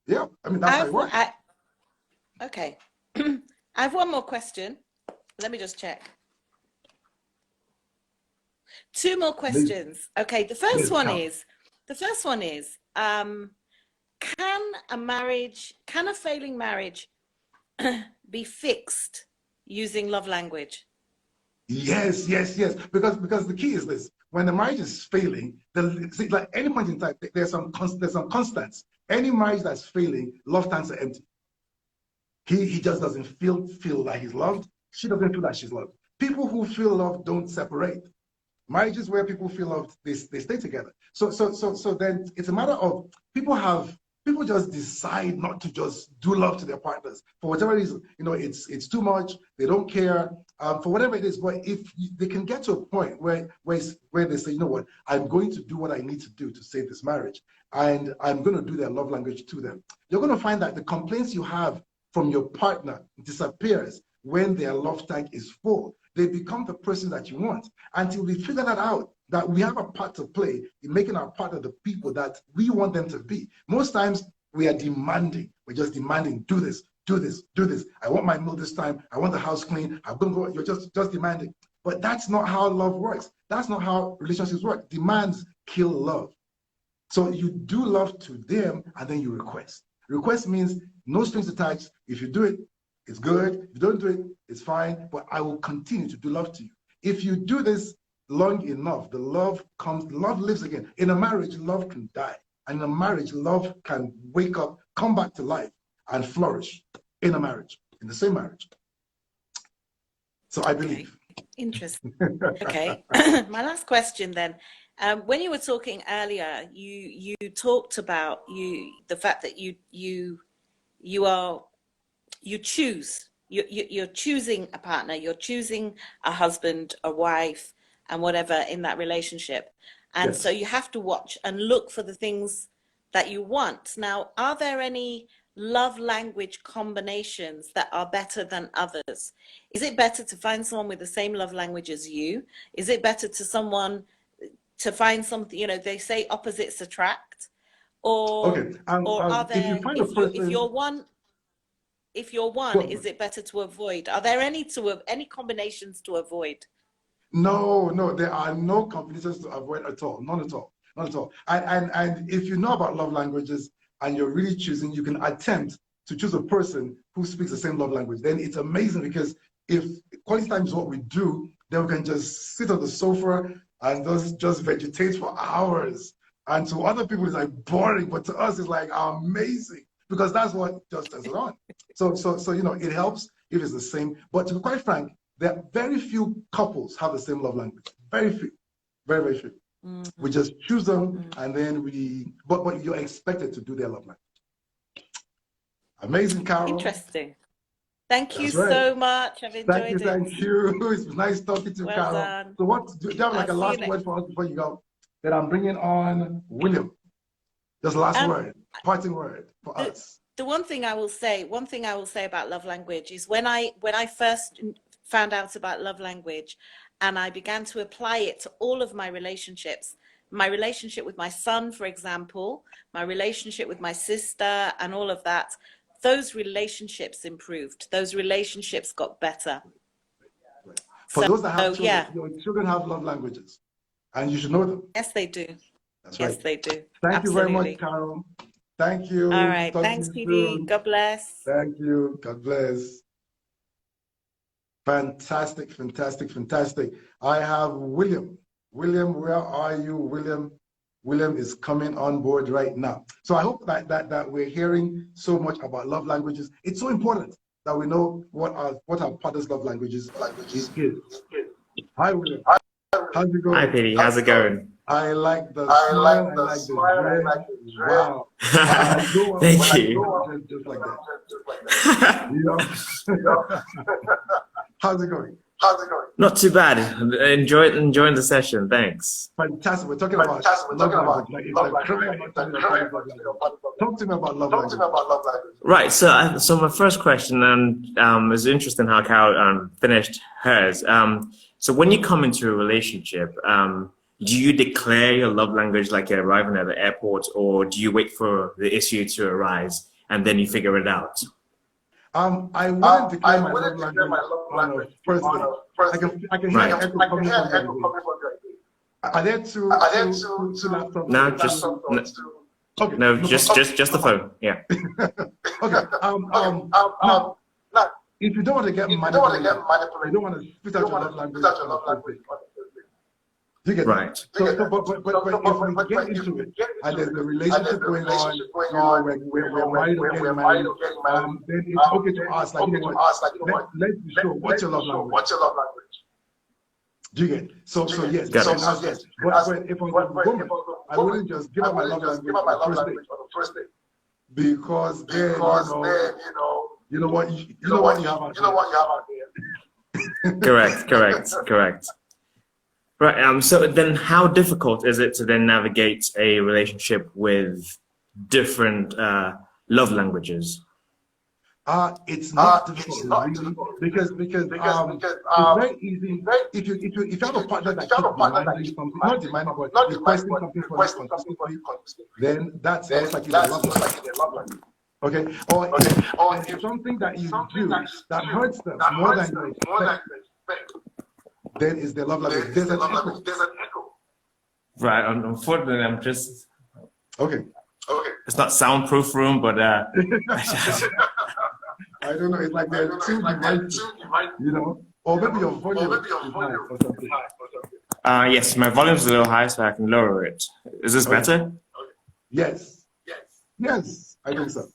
Yeah, I mean, that's how it works. Okay. I have one more question. Let me just check. Two more questions. Okay, the first one is, can a failing marriage be fixed using love language? Yes. Because the key is this: when the marriage is failing, like any point in time, there's some constants. Any marriage that's failing, love tanks are empty. He just doesn't feel like he's loved. She doesn't feel that she's loved. People who feel loved don't separate. Marriages where people feel loved, they stay together. So then it's a matter of people just decide not to just do love to their partners for whatever reason. You know, it's too much. They don't care for whatever it is. But if they can get to a point where they say, you know what, I'm going to do what I need to do to save this marriage, and I'm going to do their love language to them, you're going to find that the complaints you have from your partner disappears when their love tank is full. They become the person that you want, until we figure that out, that we have a part to play in making our partner the people that we want them to be. Most times we are demanding. We're just demanding, do this. I want my meal this time. I want the house clean. I'm going to go. You're just demanding. But that's not how love works. That's not how relationships work. Demands kill love. So you do love to them, and then you request. Request means no strings attached. If you do it, it's good. If you don't do it, it's fine. But I will continue to do love to you. If you do this long enough, the love lives again. In a marriage, love can die. And in a marriage, love can wake up, come back to life, and flourish in a marriage, in the same marriage. So I believe. Okay. Interesting. Okay. My last question then. When you were talking earlier, you talked about the fact that you're choosing a partner, you're choosing a husband, a wife, and whatever in that relationship. And so Yes. you have to watch and look for the things that you want. Now, are there any love language combinations that are better than others? Is it better to find someone with the same love language as you? Is it better to find something, they say opposites attract, or Okay. are If you there, find a person, if you're one, go. is it better to avoid? Are there any combinations to avoid? No, no, there are no combinations to avoid at all. None at all. Not at all. And if you know about love languages and you're really choosing, you can attempt to choose a person who speaks the same love language. Then it's amazing because if quality time is what we do, then we can just sit on the sofa and just vegetate for hours. And to other people, it's like boring, but to us, it's like amazing because that's what just turns it on. So it helps if it's the same. But to be quite frank, there are very few couples have the same love language. Very few, very, very few. Mm-hmm. We just choose them, Mm-hmm. and then but you're expected to do their love language. Amazing, Carol. Interesting. Thank you That's right. so much. I've enjoyed it. Thank you. It's nice talking to you, Well Carol. done. So do you have like I'll a see you last next. word for us before you go? That I'm bringing on William. Just last word, parting word for us. The one thing I will say about love language is when I first found out about love language and I began to apply it to all of my relationships, my relationship with my son, for example, my relationship with my sister and all of that, those relationships improved. Those relationships got better. For those that have children, yeah. your children have love languages and you should know them. Yes, they do. That's Yes, right. they do. Thank you very Absolutely. much, Carol. Thank you. All right. Talk Thanks, to you PD. soon. God bless. Thank you. God bless. Fantastic, fantastic, fantastic. I have William. William, where are you, William? William is coming on board right now. So I hope that we're hearing so much about love languages. It's so important that we know what our partner's love languages is. Hi, William. How's it going? Hi, Petey. How's it going? I like the smile. I like the dress. Wow. Thank you. Just like that. You know? How's it going? Not too bad. Enjoying the session. Thanks. Fantastic. We're talking about love language. Like, it's like crime. Talk to me about love language. Right. So my first question, and it's interesting how Carol finished hers. So when you come into a relationship, do you declare your love language like you're arriving at the airport, or do you wait for the issue to arise and then you figure it out? I wouldn't declare my love language on a first date. I can hear an echo coming from the other. Are there two laptops? No, just okay. no, just the phone. Yeah. Okay. Now, if you don't want to get manipulated, you don't want to spit out your love language on the first date. You get Right. that? But if we get into it and there's a relationship going on, we're married or getting married, then it's okay to ask, like, you know what, let's be sure, what's your love language? Do you get it? So yes, Got it. yes. But if I was a woman, I wouldn't just give up my love language on the first date. Because then, you know what you have out there. Correct. Right. So then, how difficult is it to then navigate a relationship with different love languages? It's not difficult, really, because it's very easy. If you have a partner that keeps demanding something, not demanding, but requesting something from you consistently, then that's most likely their love language. Okay? Or if something that you do that hurts them more than you expect, then it's their love language. There's an echo. Right. Unfortunately, I'm just okay. It's not soundproof room, but I don't know. It's like there are two devices, or maybe your volume is high or something. Yes, my volume's a little high, so I can lower it. Is this better? Yes, I think so.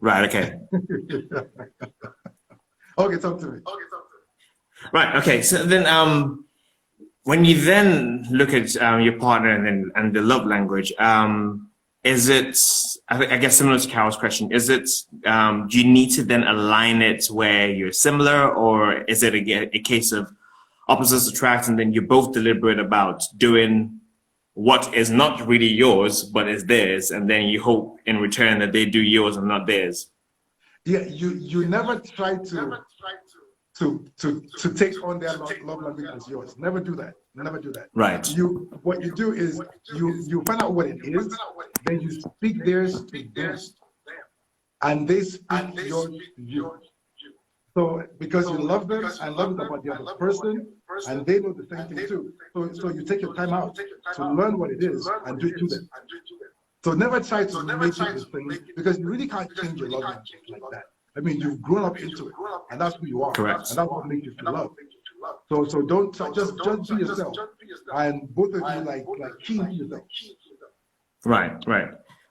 Right. Okay. Okay, talk to me. Right. Okay. So then, when you then look at your partner and the love language, is it? I guess similar to Carol's question. Is it? Do you need to then align it where you're similar, or is it a case of opposites attract, and then you're both deliberate about doing what is not really yours but is theirs, and then you hope in return that they do yours and not theirs. Yeah, you never try to take on their love language as yours. Never do that. Never do that. Right. What you do is you find out what it is, then you speak theirs to them, and they speak yours to you. So because you love them and love is about the other person, and they know the same thing too. So you take your time out to learn what it is and do it to them. So never try to make it the same, because you really can't change your love language like that. I mean, you've grown up into it, and that's who you are. Correct. And that's what makes you feel love. So don't try, just be yourself, and both of you like keen to yourself. Right, right.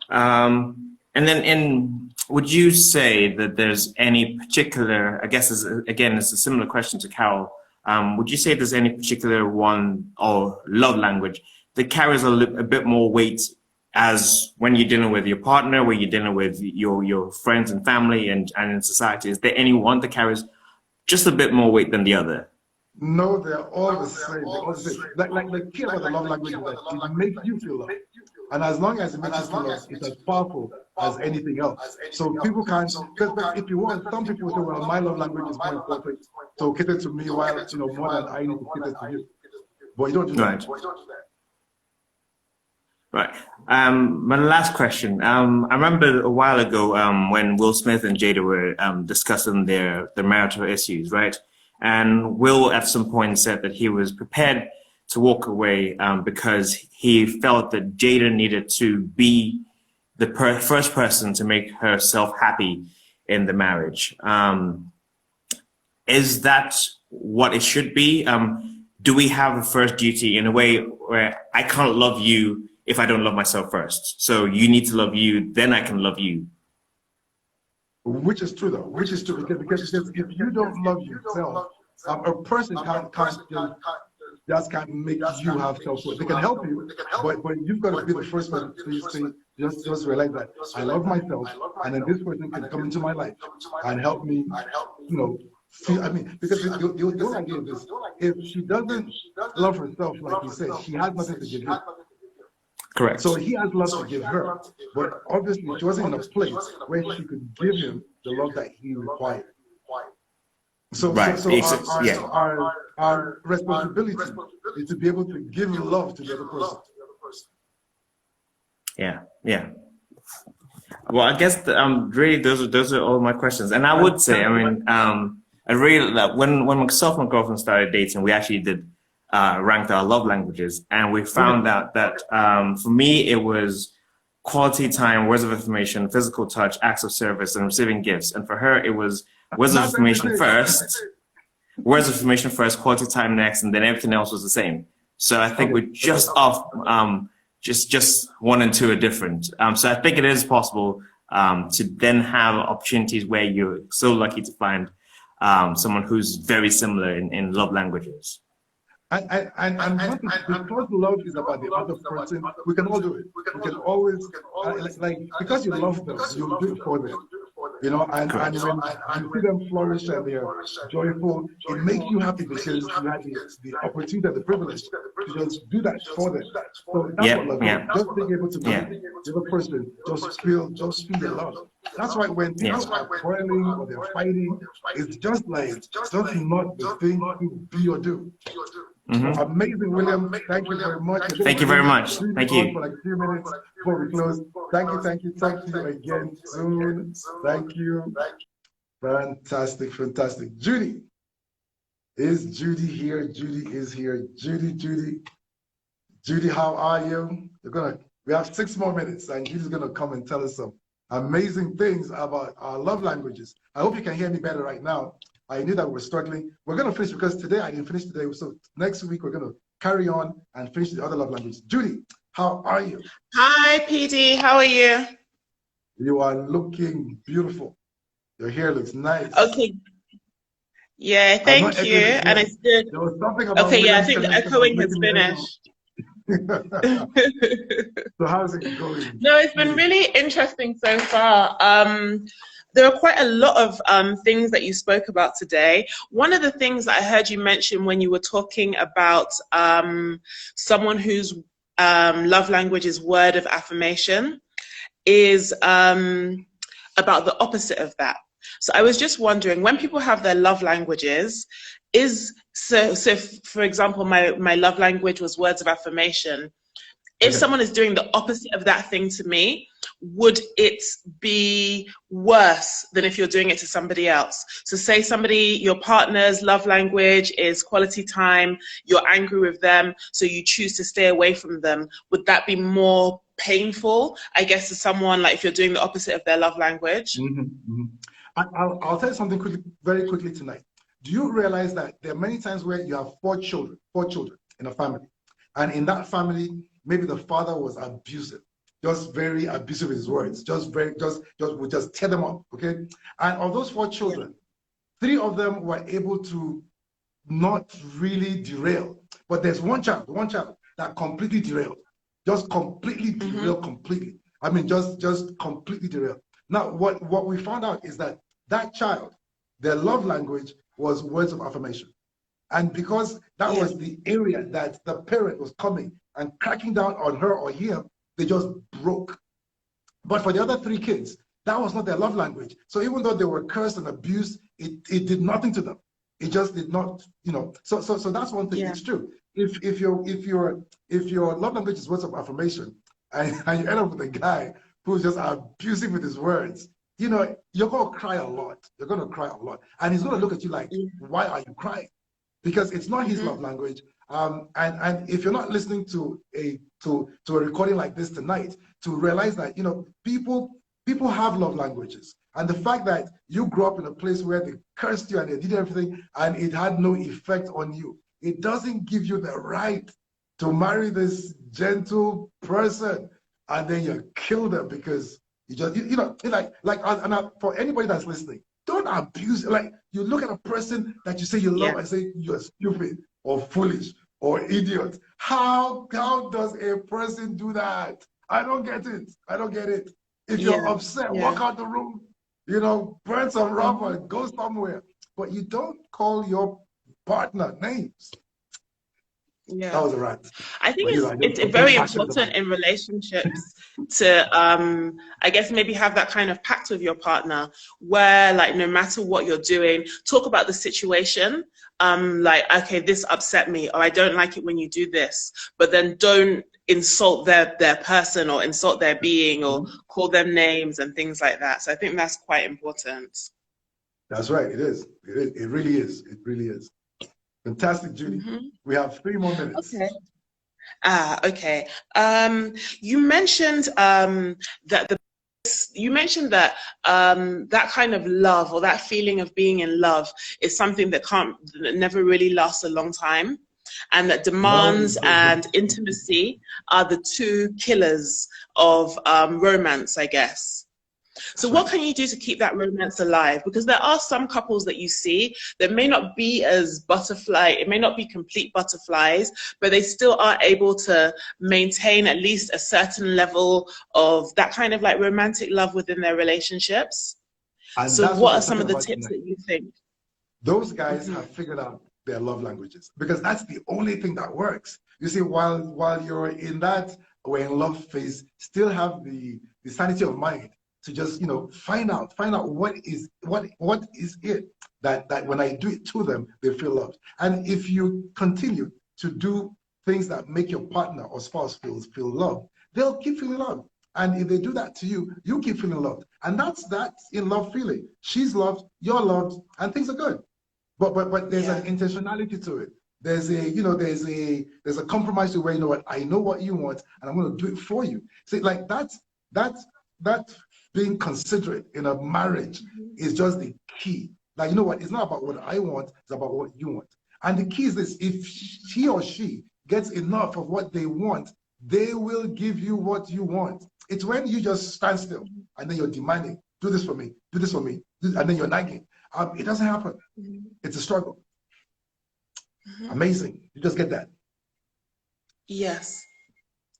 And then would you say that there's any particular, I guess again, it's a similar question to Carol, would you say there's any particular one or love language that carries a bit more weight as when you're dealing with your partner, when you're dealing with your friends and family and in society? Is there any one that carries just a bit more weight than the other? No, they're all the same. They're all the same. Like the key about the love language is that it makes you feel love. And as long as it makes you feel love, it's as powerful as anything else. So people can't, because if you want, some people say, well, my love language is more important, so cater to me while, more than I need to cater to you. But you don't do that. Right. My last question. I remember a while ago when Will Smith and Jada were discussing their marital issues, right? And Will at some point said that he was prepared to walk away because he felt that Jada needed to be the first person to make herself happy in the marriage. Is that what it should be? Do we have a first duty in a way where I can't love you if I don't love myself first? So you need to love you, then I can love you. Which is true, though. Which is true, because if you don't love yourself, a person just can't make you have self-worth. They can help you, but you've got to be the first person to just realize that I love myself, and then this person can come into my life and help me, feel. I mean, because the whole idea is this: if she doesn't love herself, like you said, she has nothing to give you. Correct. So he has love to give her, but obviously she wasn't in a place where she could give him the love that he required. So, right. Our responsibility is to be able to give love to the other person. Yeah, yeah. Well, I guess really those are all my questions. And I would say, I mean, I really when myself and my girlfriend started dating, we actually did ranked our love languages, and we found out that for me it was quality time, words of affirmation, physical touch, acts of service, and receiving gifts. And for her, it was words of affirmation first, quality time next, and then everything else was the same. So I think we're just off, just 1 and 2 are different. So I think it is possible to then have opportunities where you're so lucky to find someone who's very similar in love languages. And because love is about the other person, we can all do it. We can always, because you love them, you'll do it for them. And when you see them flourish and they're joyful, it makes you happy because you had the opportunity and the privilege to just do that for them. So that's what love is. Just being able to make the other person just feel the love. That's why when people are quarreling or they're fighting, it's just not the thing to be or do. Mm-hmm. Amazing, William. Thank you very much. Thank you very much. Thank you. For like a few minutes before we close. Thank you again soon. Thank you. Fantastic. Judy. Is Judy here? Judy is here. Judy, how are you? We have 6 more minutes, and Judy's gonna come and tell us some amazing things about our love languages. I hope you can hear me better right now. I knew that we were struggling. We're going to finish because today I didn't finish today. So next week we're going to carry on and finish the other love languages. Judy, how are you? Hi, PD. How are you? You are looking beautiful. Your hair looks nice. Okay. Yeah, thank you. And it's good. There was something about okay, yeah, I think the echoing has finished. So how's it going? No, it's been really interesting so far. There are quite a lot of things that you spoke about today. One of the things that I heard you mention when you were talking about someone who's love language is word of affirmation, is about the opposite of that. So I was just wondering, when people have their love languages, so for example, my love language was words of affirmation. If someone is doing the opposite of that thing to me, would it be worse than if you're doing it to somebody else? So say somebody, your partner's love language is quality time, you're angry with them, so you choose to stay away from them. Would that be more painful, I guess, to someone, like if you're doing the opposite of their love language? I'll tell you something quickly, very quickly tonight. Do you realize that there are many times where you have four children in a family, and in that family, maybe the father was abusive, just very abusive with his words, would just tear them up, okay? And of those four children, 3 of them were able to not really derail, but there's one child that completely derailed, just completely derailed, completely. I mean, just completely derailed. Now, what we found out is that child, their love language was words of affirmation. And because that was the area that the parent was coming and cracking down on her or him, they just broke. But for the other 3 kids, that was not their love language. So even though they were cursed and abused, it did nothing to them. It just did not, you know. So that's one thing. It's true. If your love language is words of affirmation, and you end up with a guy who's just abusive with his words, you know, you're gonna cry a lot. You're gonna cry a lot, and he's gonna look at you like, why are you crying? Because it's not his love language. And if you're not listening to a recording like this tonight, to realize that, you know, people have love languages, and the fact that you grew up in a place where they cursed you and they did everything and it had no effect on you, it doesn't give you the right to marry this gentle person and then you kill them because you just, you know, for anybody that's listening, don't abuse. Like, you look at a person that you say you love and say you're stupid or foolish or idiot. How does a person do that? I don't get it. I don't get it. If you're upset, walk out the room, you know, burn some rubber, go somewhere. But you don't call your partner names. Yeah, that was a rant. I think it's very important in relationships to I guess maybe have that kind of pact with your partner where, like, no matter what you're doing, talk about the situation, like, okay, this upset me, or I don't like it when you do this, but then don't insult their person or insult their being or call them names and things like that. So I think that's quite important. That's right. It is. It really is. It really is. Fantastic, Judy. We have 3 more minutes. Okay. Okay. You mentioned that that kind of love, or that feeling of being in love, is something that never really lasts a long time, and that demands and intimacy are the 2 killers of romance, I guess. So what can you do to keep that romance alive? Because there are some couples that you see that may not be as butterfly, it may not be complete butterflies, but they still are able to maintain at least a certain level of that kind of like romantic love within their relationships. And so what are some of the tips that you think? Those guys have figured out their love languages, because that's the only thing that works. You see, while you're in that we're in love phase, still have the sanity of mind to just, you know, find out what is it that when I do it to them, they feel loved. And if you continue to do things that make your partner or spouse feel loved, they'll keep feeling loved. And if they do that to you, you keep feeling loved. And that's in love feeling. She's loved, you're loved, and things are good. But there's an intentionality to it. There's a compromise to where, you know what, I know what you want and I'm going to do it for you. See, like that's being considerate in a marriage is just the key. Like, you know what, it's not about what I want, it's about what you want. And the key is this: if he or she gets enough of what they want, they will give you what you want. It's when you just stand still and then you're demanding, do this for me, do this for me, and then you're nagging. It doesn't happen. It's a struggle. Amazing. You just get that. Yes.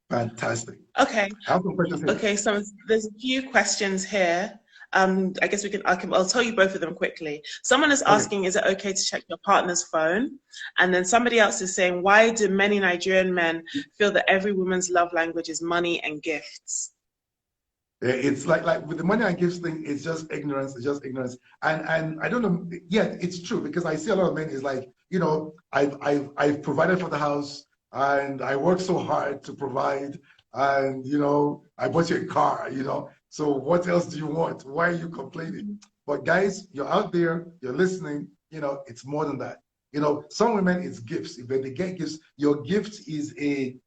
Fantastic. Okay. I have some questions here. Okay, so there's a few questions here. I guess I'll tell you both of them quickly. Someone is asking, is it okay to check your partner's phone? And then somebody else is saying, why do many Nigerian men feel that every woman's love language is money and gifts? It's like with the money and gifts thing, it's just ignorance. It's just ignorance. And I don't know. Yeah, it's true, because I see a lot of men is like, you know, I've provided for the house and I worked so hard to provide, and you know, I bought you a car, you know. So what else do you want? Why are you complaining? But guys, you're out there, you're listening, you know, it's more than that. You know, some women, it's gifts. When they get gifts, your gift is a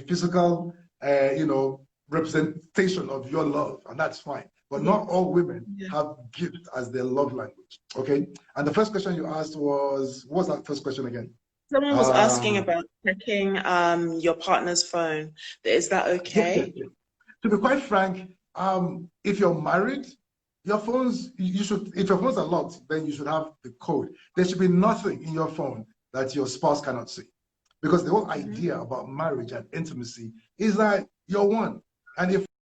physical you know, representation of your love, and that's fine. But not all women have gift as their love language. Okay. And the first question you asked was, what was that first question again? Someone was asking about checking your partner's phone. Is that okay? Yes. To be quite frank, if you're married, your phones, you should, if your phones are locked, then you should have the code. There should be nothing in your phone that your spouse cannot see. Because the whole idea about marriage and intimacy is that you're one. And if